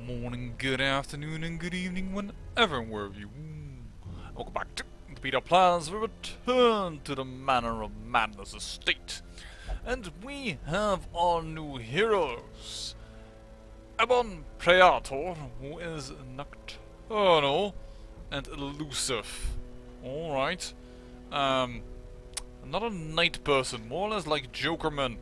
morning, good afternoon, and good evening, whenever and wherever you. Welcome back to the Peter Plans. We return to the Manor of Madness estate, and we have our new heroes. Ebon Praetor, who is nocturnal and elusive. Alright. Not a night person, more or less like Jokerman.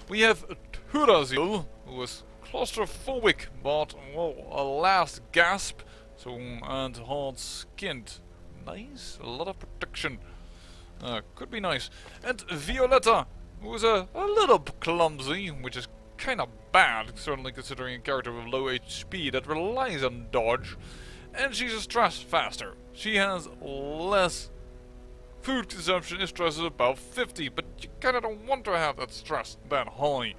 We have Turazil, who is claustrophobic, but well, a last gasp. So and hard-skinned. Nice, a lot of protection. Could be nice. And Violetta, who is a little clumsy, which is kind of bad, certainly considering a character with low HP that relies on dodge. And she's a stress faster. She has less food consumption. If stress is about 50, but you kinda don't want to have that stress that high.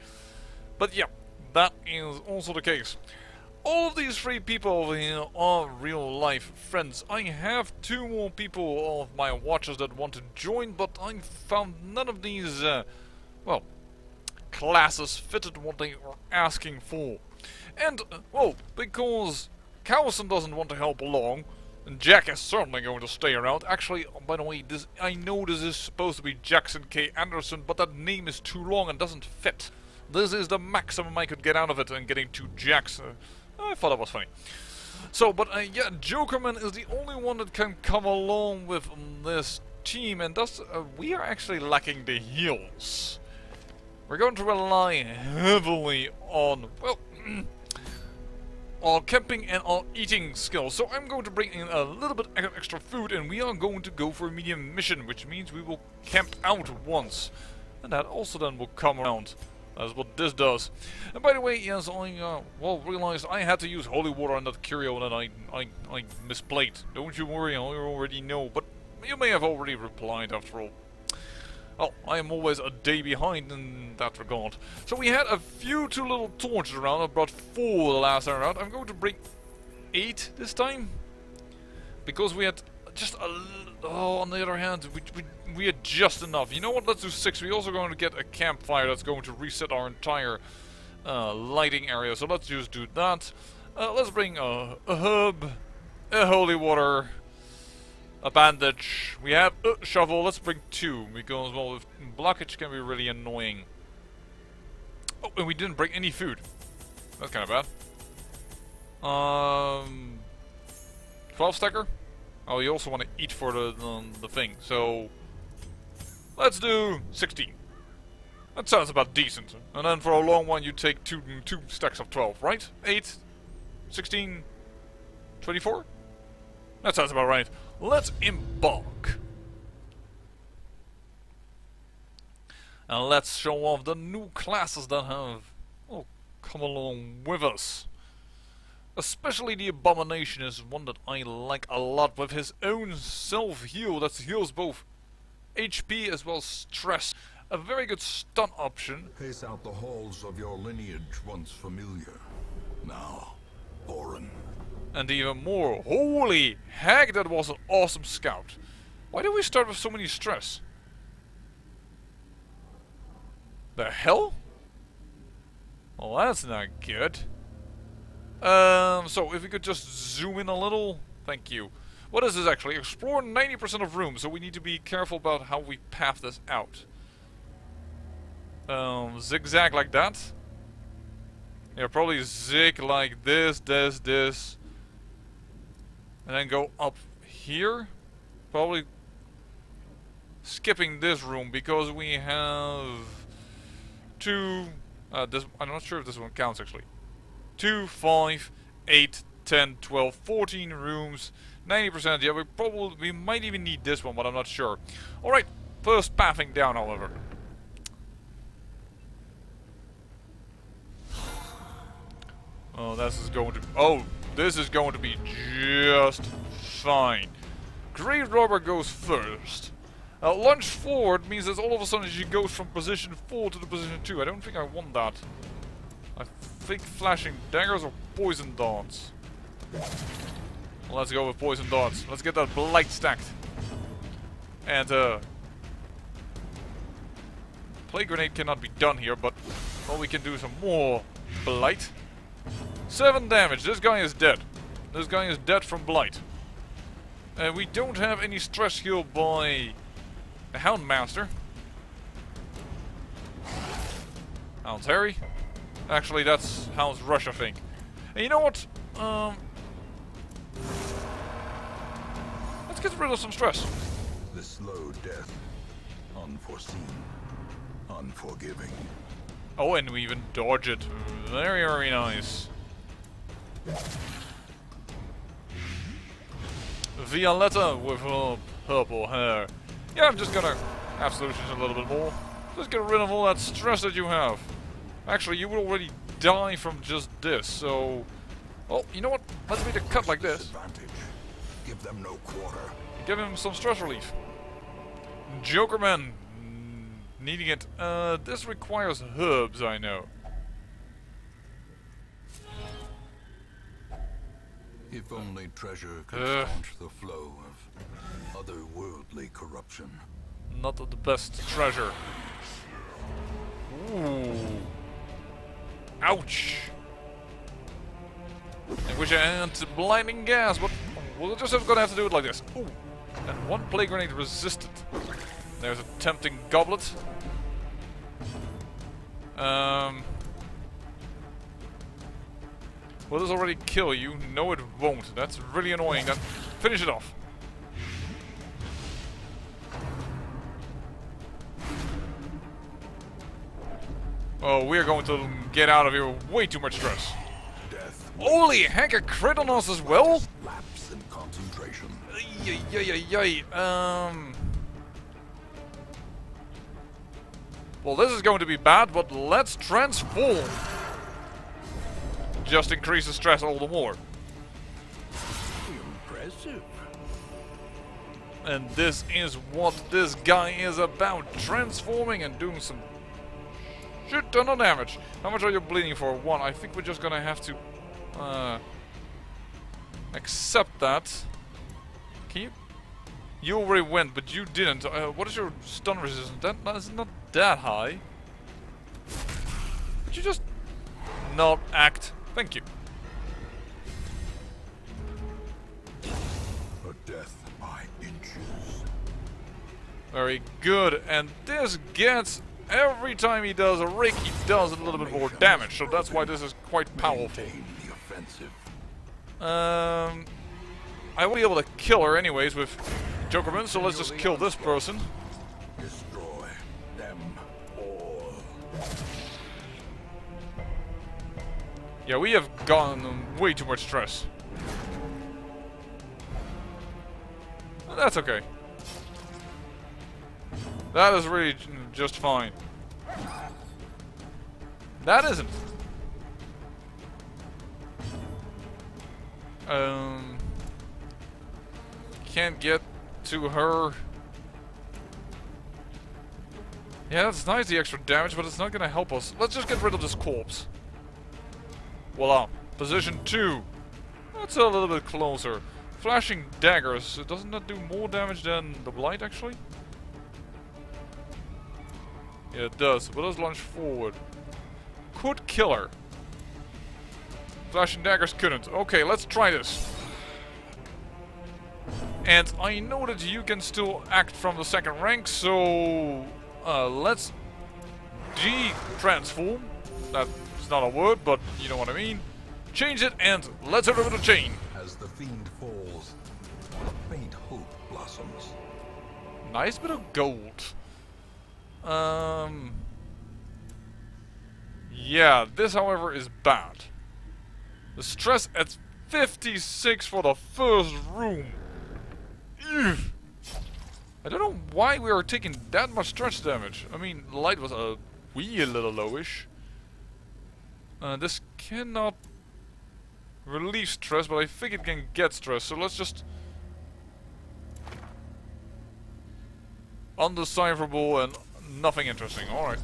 But yeah, that is also the case. All of these three people over here are real life friends. I have two more people of my watchers that want to join, but I found none of these, well, classes fitted what they are asking for. And, well, because Cowson doesn't want to help along, and Jack is certainly going to stay around. Actually, by the way, I know this is supposed to be Jackson K. Anderson, but that name is too long and doesn't fit. This is the maximum I could get out of it, and getting two Jacks. I thought that was funny. So, but yeah, Jokerman is the only one that can come along with this team, and thus we are actually lacking the heals. We're going to rely heavily on, well, our camping and our eating skills. So I'm going to bring in a little bit extra food, and we are going to go for a medium mission, which means we will camp out once. And that also then will come around. That's what this does. And by the way, yes, I well realized I had to use holy water on that curio and I misplayed. Don't you worry, I already know. But you may have already replied after all. Well, I am always a day behind in that regard. So we had a few too little torches around. I brought 4 the last time around. I'm going to bring 8 this time. Because we had just a little... Oh, on the other hand, we had just enough. You know what, let's do 6. We're also going to get a campfire that's going to reset our entire lighting area. So let's just do that. Let's bring a herb, a holy water, a bandage. We have a shovel. Let's bring 2 because, well, blockage can be really annoying. Oh, and we didn't bring any food. That's kind of bad. 12 stacker. Oh, you also want to eat for the thing. So let's do 16. That sounds about decent. And then for a long one, you take two stacks of 12, right? 8, 16, 24. That sounds about right. Let's embark. And let's show off the new classes that have, oh, come along with us. Especially the Abomination is one that I like a lot, with his own self-heal that heals both HP as well as stress. A very good stun option. Pace out the halls of your lineage once familiar. Now, foreign. And even more, holy heck, that was an awesome scout. Why do we start with so many stress? The hell? Well, that's not good. So if we could just zoom in a little, thank you. What is this actually? Explore 90% of rooms, so we need to be careful about how we path this out. Zigzag like that. Yeah, probably zig like this, this. And then go up here. Probably skipping this room because we have 2, this, I'm not sure if this one counts actually. 2, 5, 8, 10, 12, 14 rooms, 90%. Yeah, we might even need this one, but I'm not sure. Alright, first pathing down, however. Oh, this is going to be just fine. Great Robber goes first. Lunge forward means that all of a sudden she goes from position 4 to the position 2. I don't think I want that. I think flashing daggers or poison darts. Well, let's go with poison darts. Let's get that blight stacked. And plague grenade cannot be done here, but well, we can do some more blight. 7 damage. This guy is dead. This guy is dead from blight. And we don't have any stress heal by the Houndmaster. Hound's Harry. Actually, that's Hound's Rush, I think. And you know what? Let's get rid of some stress. The slow death. Unforeseen. Unforgiving. Oh, and we even dodge it. Very, very nice. Violetta with her purple hair. Yeah, I'm just gonna have solutions a little bit more. Just get rid of all that stress that you have. Actually, you would already die from just this, so... Well, you know what? Let's make a cut like this. Disadvantage. Give them no quarter. Give him some stress relief. Jokerman. Needing it. This requires herbs, I know. If only treasure could staunch the flow of otherworldly corruption. Not the best treasure. Ooh. Ouch. I wish I had blinding gas, but we're just gonna have to do it like this. Ooh. And 1 plague grenade resisted. There's a tempting goblet. Will this already kill you? No, it won't. That's really annoying. Finish it off. Oh, we're going to get out of here with way too much stress. Death. Holy heck, a crit on us as well? Lapse in concentration. Yay. Well, this is going to be bad, but let's transform. Just increase the stress all the more. Impressive. And this is what this guy is about. Transforming and doing some shit ton of damage. How much are you bleeding for? 1. I think we're just gonna have to accept that. Can you? You already went, but you didn't. What is your stun resistance? That is not that high. Could you just not act? Thank you. A death by inches. Very good. And this gets, every time he does a rig, he does a little bit more damage. So that's why this is quite powerful. Maintain the offensive. I will be able to kill her anyways with Jokerman, so let's just kill this person. Destroy them all. Yeah, we have gone way too much stress. That's okay. That is really just fine. That isn't. Can't get to her. Yeah, that's nice, the extra damage, but it's not gonna help us. Let's just get rid of this corpse. Voila. Position 2. That's a little bit closer. Flashing daggers. Doesn't that do more damage than the blight, actually? Yeah, it does. But let's launch forward. Could kill her. Flashing daggers couldn't. Okay, let's try this. And I know that you can still act from the 2nd rank, so let's G-transform. That's not a word, but you know what I mean. Change it and let's hit her with a chain. As the fiend falls, a faint hope blossoms. Nice bit of gold. Yeah, this however is bad. The stress at 56 for the first room. Ugh. I don't know why we are taking that much stress damage. I mean, light was a wee little lowish. This cannot relieve stress, but I think it can get stress, so let's just... Undecipherable and nothing interesting, alright.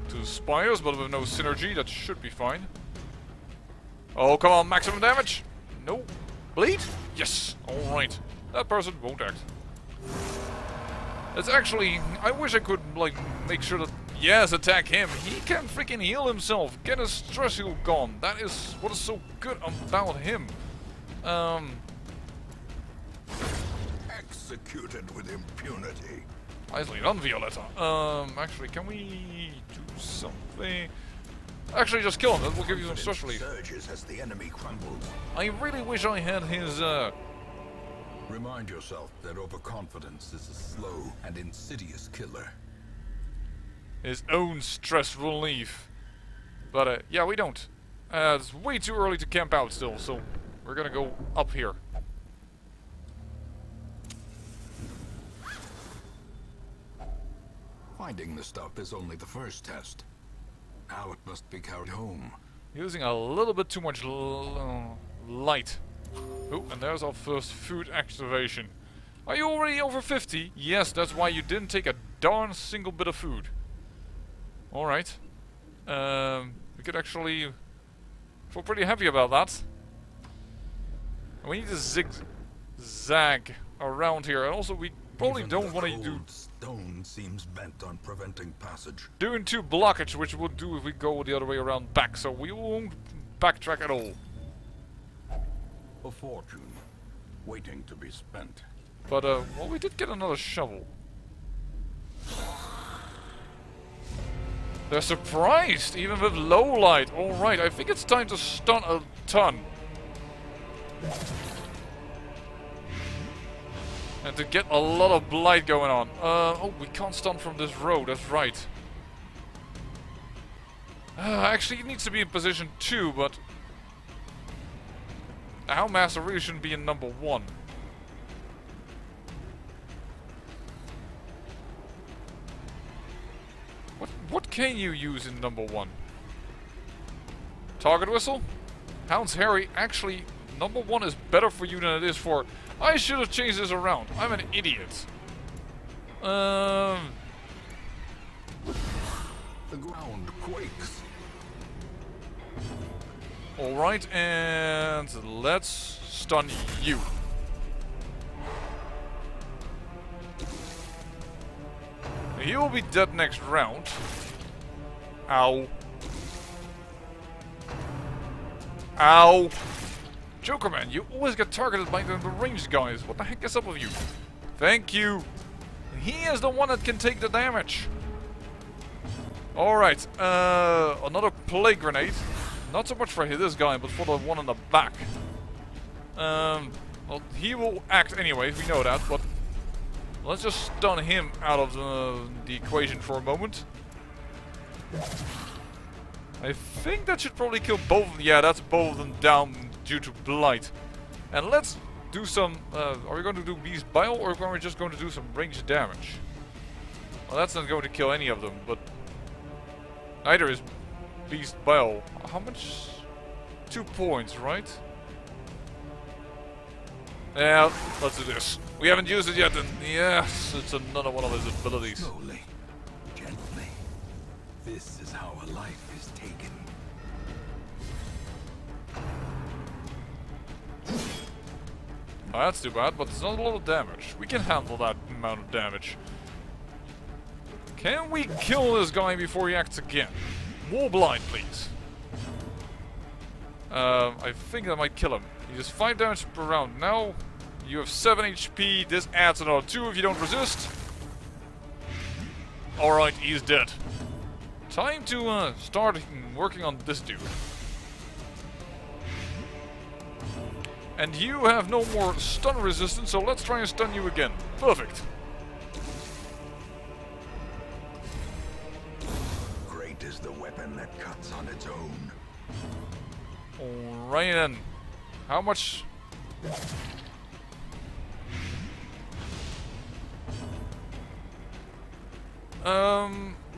2 spires, but with no synergy, that should be fine. Oh, come on, maximum damage! No. Bleed? Yes! Alright. That person won't act. It's actually, I wish I could, like, make sure that, yes, attack him. He can freaking heal himself, get his stress heal gone. That is what is so good about him. Executed with impunity. Nicely done, Violetta. Actually, can we do something? Actually, just kill him. That will give you some stress relief. Surges as the enemy crumbles. I really wish I had his, Remind yourself that overconfidence is a slow and insidious killer. his own stress relief. But, yeah, we don't. It's way too early to camp out still, so we're gonna go up here. Finding the stuff is only the first test. Now it must be carried home. Using a little bit too much light. Oh, and there's our first food activation. Are you already over 50? Yes, that's why you didn't take a darn single bit of food. Alright. We could actually feel pretty happy about that. And we need to zigzag around here. And also, we probably Even don't the want to do cold stone seems bent on preventing passage. doing two blockage, which we'll do if we go the other way around back. So we won't backtrack at all. A fortune waiting to be spent. But, well, we did get another shovel. They're surprised, even with low light. Alright, I think it's time to stun a ton. And to get a lot of blight going on. Oh, we can't stun from this row, that's right. Actually, it needs to be in position 2, but... the Houndmaster really shouldn't be in number 1. What can you use in number 1? Target whistle? Hound's Harry, actually, number 1 is better for you than it is for... I should have changed this around. I'm an idiot. The ground quakes. Alright, and let's stun you. He will be dead next round. Ow. Ow. Joker man, you always get targeted by the ranged guys. What the heck is up with you? Thank you. He is the one that can take the damage. Alright, another plague grenade. Not so much for this guy, but for the one in the back. Well, he will act anyways, we know that, but let's just stun him out of the equation for a moment. I think that should probably kill both of them. Yeah, that's both of them down due to blight. And let's do some... are we going to do Beast Bile, or are we just going to do some ranged damage? Well, that's not going to kill any of them, but... neither is Beast Bile. How much? 2 points, right? Yeah, let's do this. We haven't used it yet, and yes, it's another one of his abilities. Slowly, gently. This is how a life is taken. Oh, that's too bad, but it's not a lot of damage. We can handle that amount of damage. Can we kill this guy before he acts again? More blind, please. I think that might kill him. He does 5 damage per round. Now, you have 7 HP. This adds another 2 if you don't resist. Alright, he's dead. Time to start working on this dude. And you have no more stun resistance, so let's try and stun you again. Perfect. Great is the weapon that cuts on its own. Alright then. How much...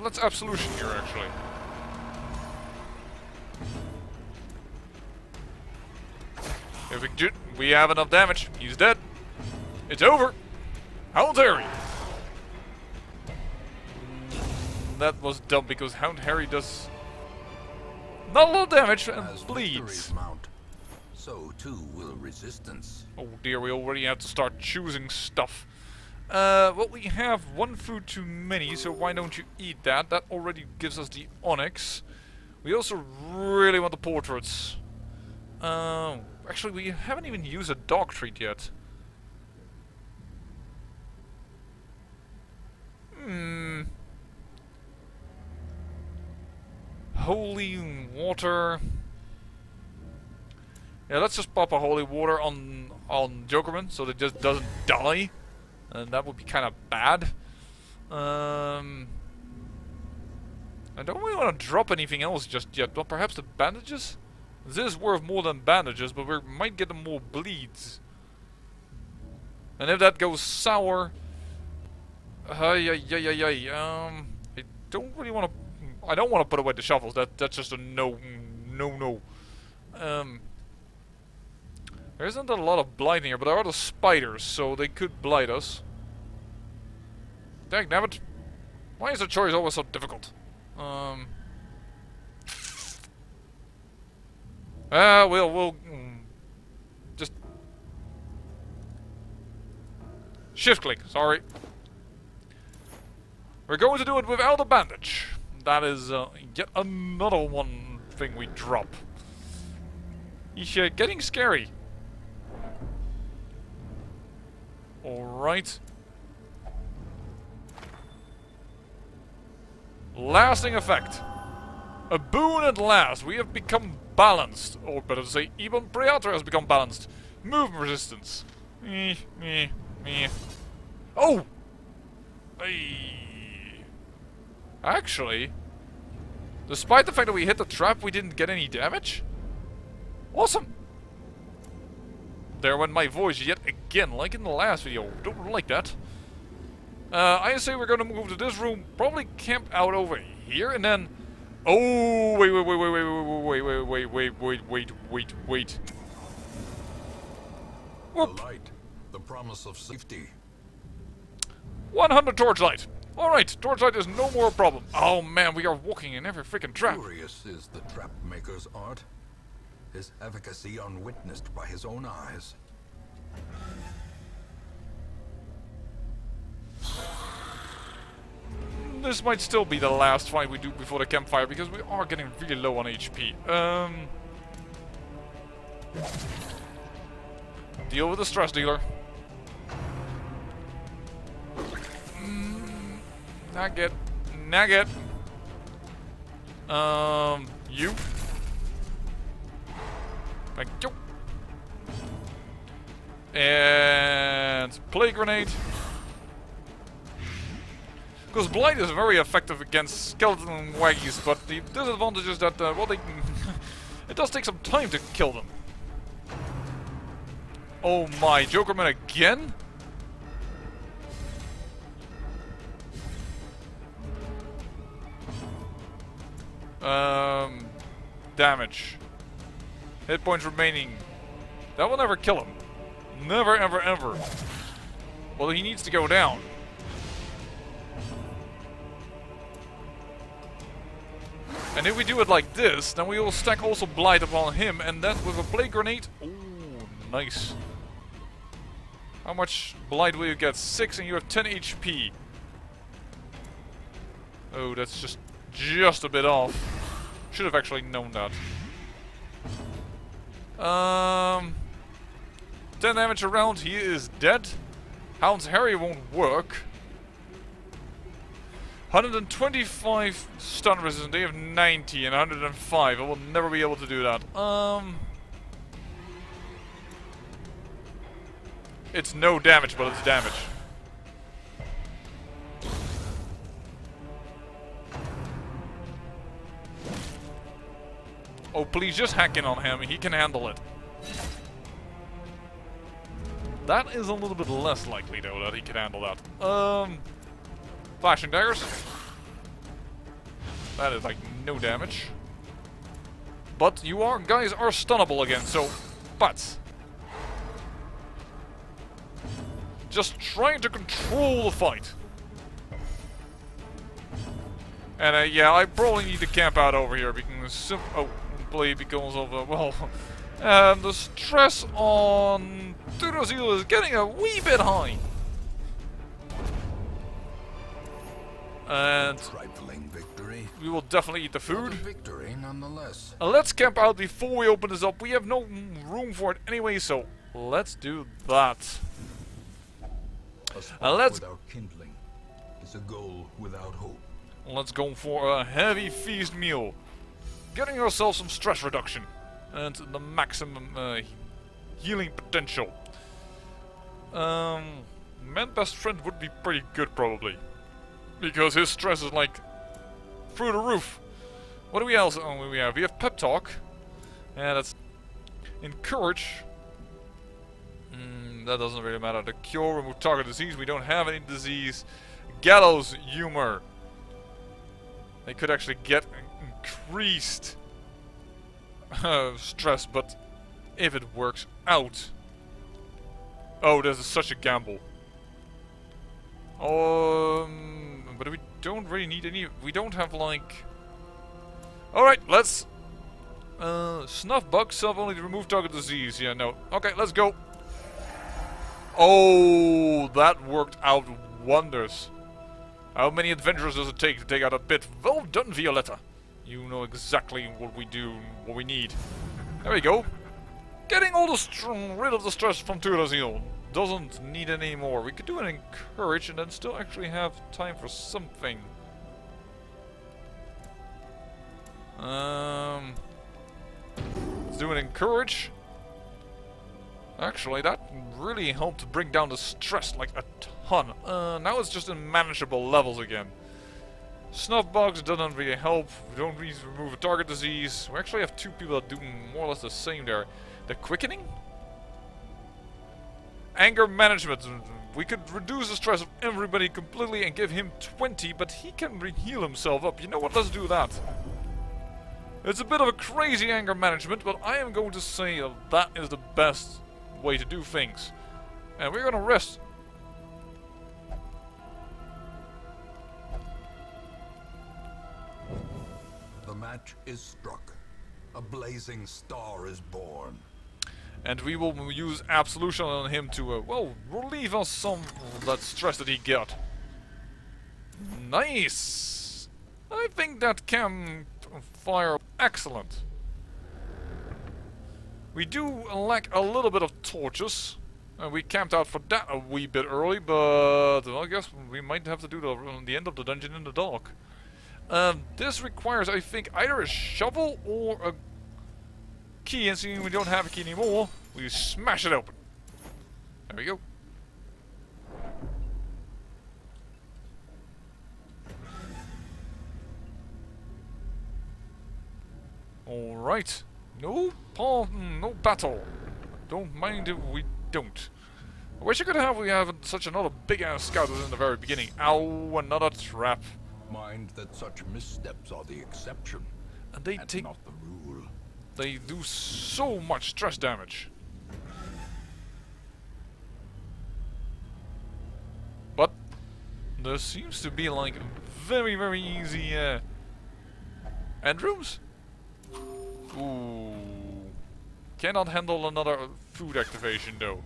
let's Absolution here, actually. If we have enough damage. He's dead. It's over. Hound Harry. That was dumb because Hound Harry does not a lot of damage and As bleeds. victories mount, so too will resistance. Oh dear, we already have to start choosing stuff. Well, we have one food too many, so why don't you eat that? That already gives us the onyx. We also really want the portraits. Actually, we haven't even used a dog treat yet. Holy water. Yeah, let's just pop a holy water on Jokerman so that it just doesn't die. And that would be kind of bad. I don't really want to drop anything else just yet. Well, perhaps the bandages? This is worth more than bandages, but we might get them more bleeds. And if that goes sour... I don't really want to... I don't want to put away the shovels. That's just a no. There isn't a lot of blight here, but there are the spiders, so they could blight us. Dagnabbit. Why is the choice always so difficult? We'll just shift click, sorry. We're going to do it without a bandage. That is yet another one thing we drop. He's getting scary. Alright. Lasting effect. A boon at last. We have become balanced. Or better to say, even Preator has become balanced. Movement resistance. Oh! Hey. Actually, despite the fact that we hit the trap, we didn't get any damage? Awesome! There went my voice yet again, like in the last video. Don't like that. I say we're gonna move to this room, probably camp out over here, and then... Oh, wait. Whoop. The light, the promise of safety. 100 torchlight. Alright, torchlight is no more a problem. Oh man, we are walking in every freaking trap. Curious is the trap maker's art. His efficacy unwitnessed by his own eyes. This might still be the last fight we do before the campfire, because we are getting really low on HP. Deal with the stress dealer. Nugget. You. Thank you. And plague grenade. Because blight is very effective against skeleton waggies, but the disadvantage is that well, they it does take some time to kill them. Oh my, Jokerman again? Damage. Hit points remaining. That will never kill him. Never, ever, ever. Well, he needs to go down. And if we do it like this, then we will stack also blight upon him, and that with a plague grenade. Ooh, nice. How much blight will you get? 6, and you have 10 HP. Oh, that's just a bit off. Should have actually known that. 10 damage around, he is dead. Hound's Harry won't work. 125 stun resistance, they have 90 and 105. I will never be able to do that. It's no damage, but it's damage. Oh, please just hack in on him. He can handle it. That is a little bit less likely, though, that he can handle that. Flashing daggers. That is like no damage. But you guys are stunnable again, so butts. Just trying to control the fight. And yeah, I probably need to camp out over here because simply because of well, the stress on Turazil is getting a wee bit high. And Trifling victory, we will definitely eat the but a food. victory nonetheless. Let's camp out before we open this up. We have no room for it anyway, so let's do that. A spark let's- without kindling is a goal without hope. Let's go for a heavy feast meal. Getting ourselves some stress reduction. And the maximum healing potential. Man best friend would be pretty good probably. Because his stress is like through the roof. What do we else we have? We have pep talk. Yeah, that's encourage. That doesn't really matter. The cure, remove target disease. We don't have any disease. Gallows humor. They could actually get increased stress, but if it works out. Oh, this is such a gamble. But we don't really need any. We don't have like. Alright, let's. Snuff bug, self only to remove target disease. Yeah, no. Okay, let's go. Oh, that worked out wonders. How many adventures does it take to take out a bit? Well done, Violetta. You know exactly what we do, what we need. There we go. Getting all the rid of the stress from Turazil. Doesn't need any more. We could do an encourage and then still actually have time for something. Let's do an encourage. Actually, that really helped bring down the stress like a ton. Now it's just in manageable levels again. Snuff bugs doesn't really help. We don't really remove a target disease. We actually have two people that do more or less the same there. The quickening? Anger management. We could reduce the stress of everybody completely and give him 20, but he can heal himself up. You know what? Let's do that. It's a bit of a crazy anger management, but I am going to say that is the best way to do things. And we're gonna rest. The match is struck. A blazing star is born. And we will use Absolution on him to, well, relieve us some of that stress that he got. Nice! I think that campfire excellent. We do lack a little bit of torches. And we camped out for that a wee bit early, but well, I guess we might have to do the end of the dungeon in the dark. This requires, I think, either a shovel or a key, and seeing we don't have a key anymore, we smash it open. There we go. Alright. No battle. Don't mind if we don't. I wish I could have we have such another big ass scout as in the very beginning. Ow, another trap. Mind that such missteps are the exception, And they and take not the rule. they do so much stress damage. But there seems to be like very easy end rooms. Ooh. Cannot handle another food activation though.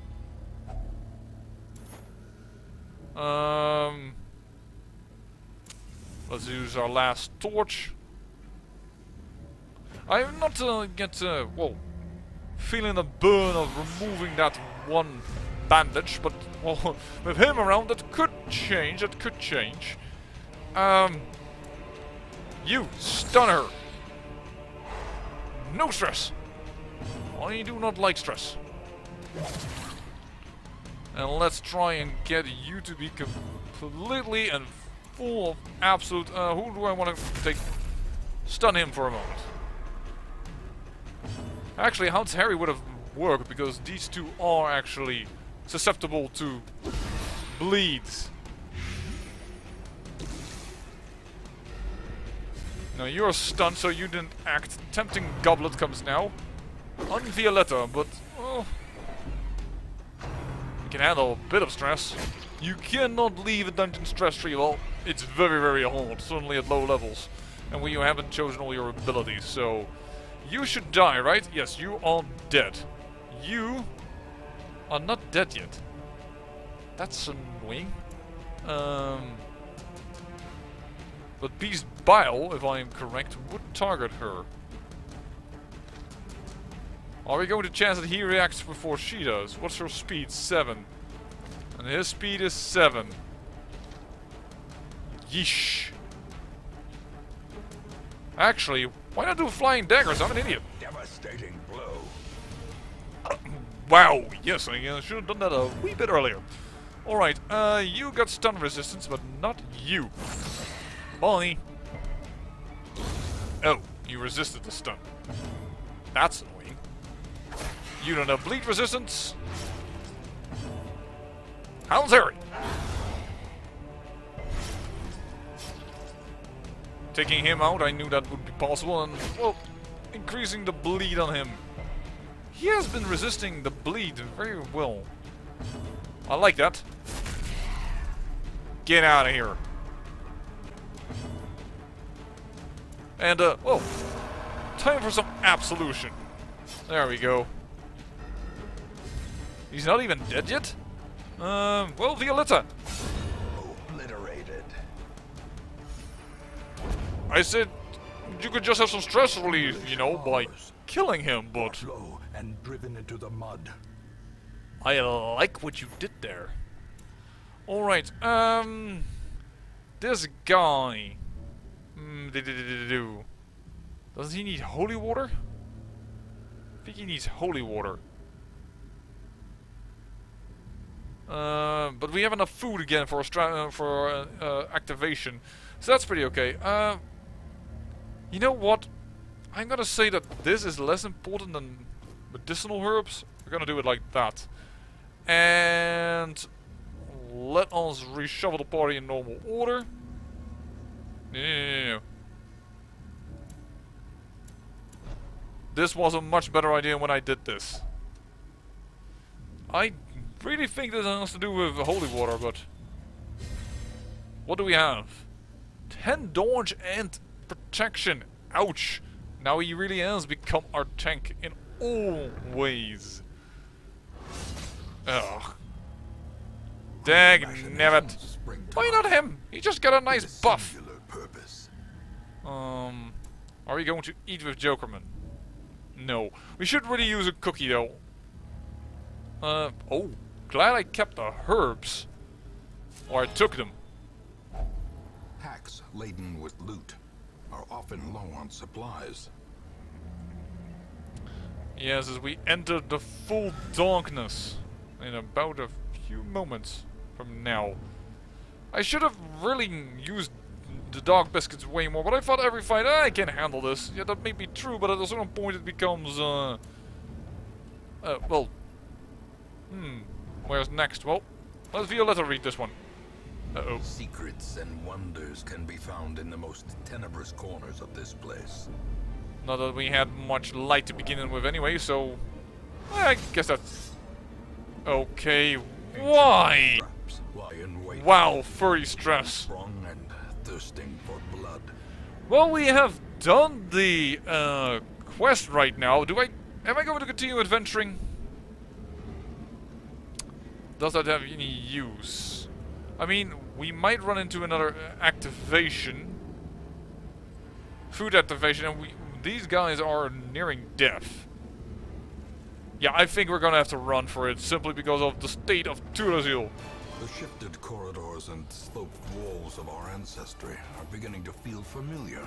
Let's use our last torch. I'm not well, feeling the burn of removing that one bandage, but well, with him around, that could change. You stunner. No stress. I do not like stress. And let's try and get you to be completely and full of absolute... who do I want to take? Stun him for a moment. Actually, Hound's Harry would have worked because these two are actually susceptible to bleeds. Now you're stunned, so you didn't act. Tempting Goblet comes now. On Violetta, but well, you can handle a bit of stress. You cannot leave a dungeon stress-free. Well, it's very hard, certainly at low levels, and when you haven't chosen all your abilities. So you should die, right? Yes, you are dead. You are not dead yet. That's annoying. But Beast Bile, if I am correct, would target her. Are we going to chance that he reacts before she does? What's her speed? 7. And his speed is 7. Yeesh. Actually, why not do flying daggers? I'm an idiot. Devastating blow. Wow, yes, I should have done that a wee bit earlier. Alright, you got stun resistance, but not you. Bye. Oh, you resisted the stun. That's annoying. You don't have bleed resistance. How's Harry? Taking him out, I knew that would be possible, and, well, increasing the bleed on him. He has been resisting the bleed very well. I like that. Get out of here. And, oh, time for some absolution. There we go. He's not even dead yet? Well, Violetta. Obliterated. I said you could just have some stress relief, you know, by killing him, but Low and driven into the mud. I like what you did there. Alright, this guy. Does he need holy water? I think he needs holy water. But we have enough food again for activation, so that's pretty okay. You know what? I'm gonna say that this is less important than medicinal herbs. We're gonna do it like that. And let us reshuffle the party in normal order. No. This was a much better idea when I did this. I really think this has to do with holy water, but what do we have? 10 dodge and protection. Ouch. Now he really has become our tank in all ways. Ugh. Dag nabbit. Why not him? He just got a nice buff. Are we going to eat with Jokerman? No. We should really use a cookie though. Oh. Glad I kept the herbs. Or I took them. Packs laden with loot are often low on supplies. Yes, as we enter the full darkness in about a few moments from now. I should have really used the dog biscuits way more, but I thought every fight, I can handle this. Yeah, that may be true, but at a certain point it becomes, well, where's next? Well, let's Violetta read this one. Uh-oh. Secrets and wonders can be found in the most tenebrous corners of this place. Not that we had much light to begin with anyway, so I guess that's okay. Why? Traps lie in wait. Wow, furry stress. Sprung and thirsting for blood. Well, we have done the quest right now. Am I going to continue adventuring? Does that have any use? I mean, we might run into another activation. Food activation, and these guys are nearing death. Yeah, I think we're gonna have to run for it, simply because of the state of Turazil. The shifted corridors and sloped walls of our ancestry are beginning to feel familiar.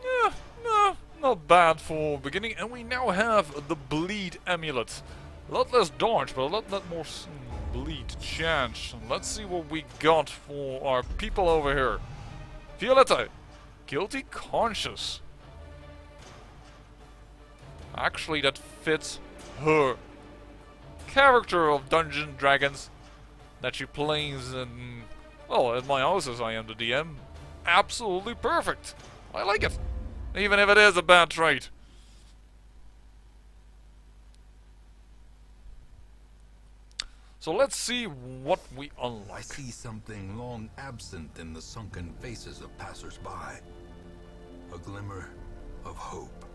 Yeah, no, not bad for beginning. And we now have the bleed amulet. A lot less dodge, but a lot more bleed chance. Let's see what we got for our people over here. Violetta, guilty conscious. Actually, that fits her character of Dungeons & Dragons that she plays in, well, at my house as I am the DM. Absolutely perfect. I like it, even if it is a bad trait. So let's see what we I unlock. see something long absent in the sunken faces of passers-by. A glimmer of hope.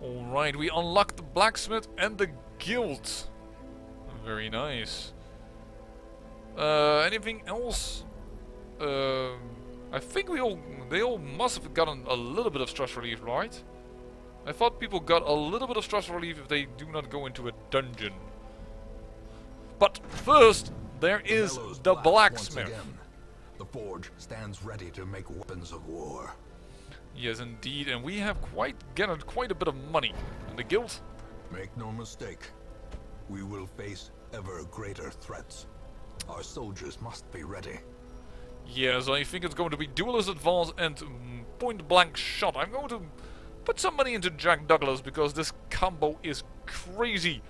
Alright, we unlocked the blacksmith and the guild. Very nice. Anything else? I think they all must have gotten a little bit of stress relief, right? I thought people got a little bit of stress relief if they do not go into a dungeon. But first, there is Bellows the blast blacksmith. once again. The forge stands ready to make weapons of war. Yes, indeed, and we have gathered quite a bit of money. And the guild? Make no mistake, we will face ever greater threats. Our soldiers must be ready. Yes, I think it's going to be duelist advance and point blank shot. I'm going to put some money into Jack Douglas because this combo is crazy.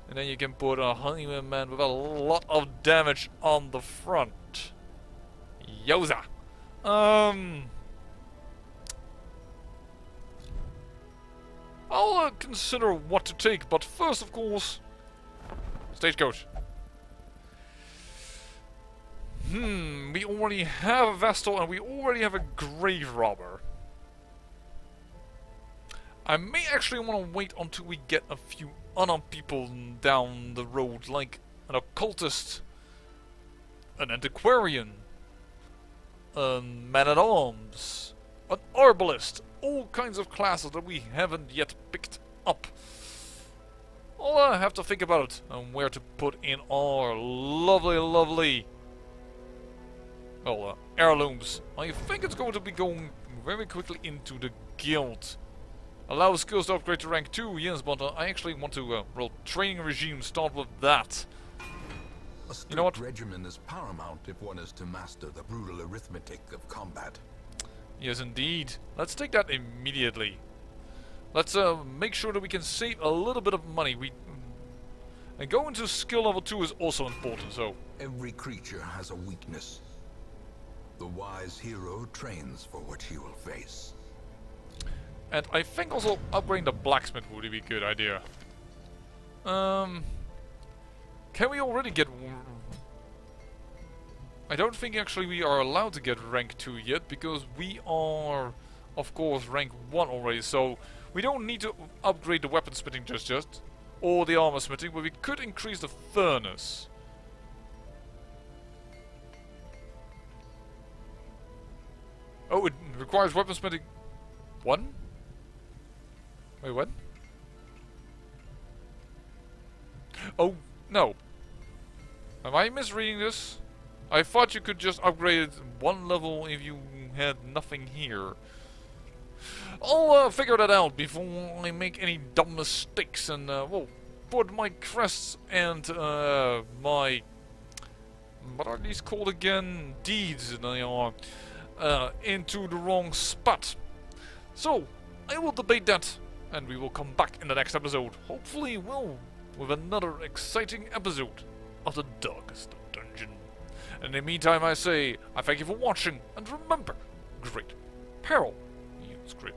And then you can put a Honeyman with a lot of damage on the front. Yoza. I'll consider what to take, but first, of course, stagecoach. We already have a Vestal and we already have a Grave Robber. I may actually want to wait until we get a few unarmed people down the road, like an occultist, an antiquarian, a man-at-arms, an arbalist, all kinds of classes that we haven't yet picked up. I'll have to think about it and where to put in our lovely well, heirlooms. I think it's going to be going very quickly into the guild. Allow skills to upgrade to rank 2, yes, but I actually want to roll training regime, start with that. A strict You know what? regimen is paramount if one is to master the brutal arithmetic of combat. Yes, indeed. Let's take that immediately. Let's make sure that we can save a little bit of money. And going to skill level 2 is also important, so... Every creature has a weakness. The wise hero trains for what he will face. And I think also upgrading the blacksmith would be a good idea. Can we already get... I don't think actually we are allowed to get rank 2 yet, because we are, of course, rank 1 already, so we don't need to upgrade the weaponsmithing just yet, or the armor smithing, but we could increase the furnace. Oh, it requires weaponsmithing 1? Wait, what? Oh, no. Am I misreading this? I thought you could just upgrade it 1 level if you had nothing here. I'll figure that out before I make any dumb mistakes and, well, put my crests and, my... What are these called again? Deeds, they are, into the wrong spot. So, I will debate that, and we will come back in the next episode. Hopefully, well, with another exciting episode of the Darkest Dungeon. And in the meantime, I say, I thank you for watching, and remember, great peril yields great